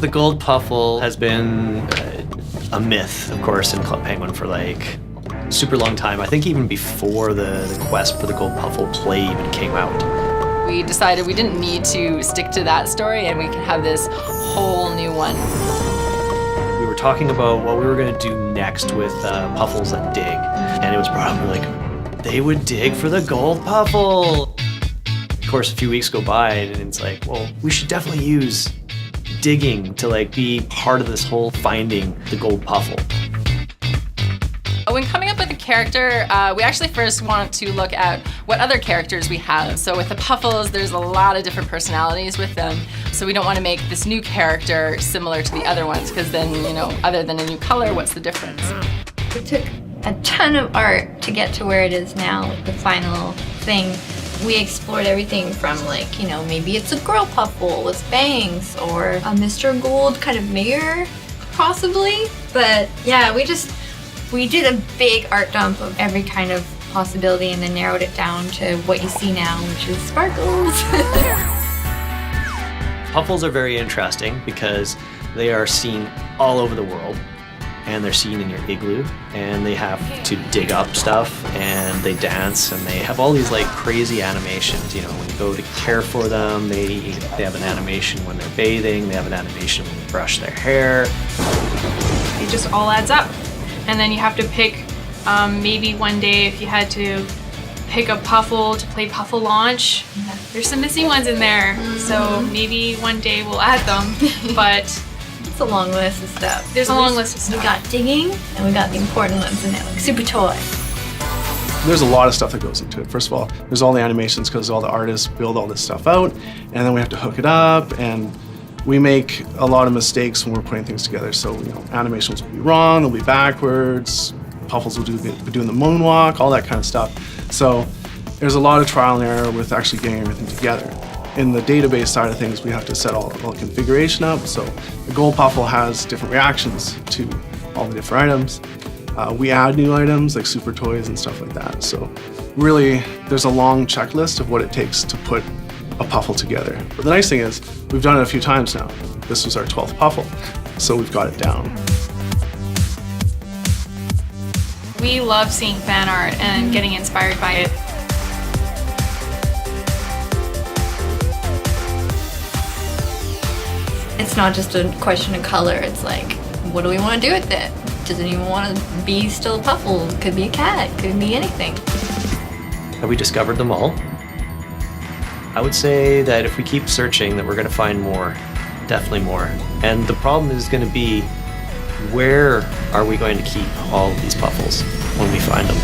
The gold Puffle has been a myth, of course, in Club Penguin for like super long time. I think even before the quest for the gold Puffle play even came out. We decided we didn't need to stick to that story and we could have this whole new one. We were talking about what we were going to do next with Puffles that dig, and it was probably like, they would dig for the gold Puffle. Of course, a few weeks go by and it's like, well, we should definitely use digging to like be part of this whole finding the gold Puffle. When coming up with a character, we actually first want to look at what other characters we have. So with the Puffles, there's a lot of different personalities with them. So we don't want to make this new character similar to the other ones, because then, you know, other than a new color, what's the difference? It took a ton of art to get to where it is now, like the final thing. We explored everything from like, you know, maybe it's a girl Puffle with bangs or a Mr. Gold kind of mirror, possibly. But yeah, we did a big art dump of every kind of possibility and then narrowed it down to what you see now, which is sparkles. Puffles are very interesting because they are seen all over the world, and they're seen in your igloo, and they have to dig up stuff, and they dance, and they have all these like crazy animations. You know, when you go to care for them, they have an animation when they're bathing, they have an animation when they brush their hair. It just all adds up. And then you have to pick, maybe one day if you had to pick a Puffle to play Puffle launch, there's some missing ones in there. So maybe one day we'll add them, but It's a long list of stuff. there's a long list of We stuff. got digging and we got the important ones in there, like Super Toy. There's a lot of stuff that goes into it. First of all, there's all the animations because all the artists build all this stuff out, and then we have to hook it up, and we make a lot of mistakes when we're putting things together. So, you know, animations will be wrong, they'll be backwards, Puffles will be doing the moonwalk, all that kind of stuff. So there's a lot of trial and error with actually getting everything together. In the database side of things, we have to set all the configuration up. So the gold Puffle has different reactions to all the different items. We add new items like super toys and stuff like that. So really, there's a long checklist of what it takes to put a Puffle together. But the nice thing is, we've done it a few times now. This was our 12th Puffle, so we've got it down. We love seeing fan art and getting inspired by it. It's not just a question of color, it's like, what do we want to do with it? Does anyone want to be still a Puffle? Could be a cat, could be anything. Have we discovered them all? I would say that if we keep searching, that we're going to find more, definitely more. And the problem is going to be, where are we going to keep all of these Puffles when we find them?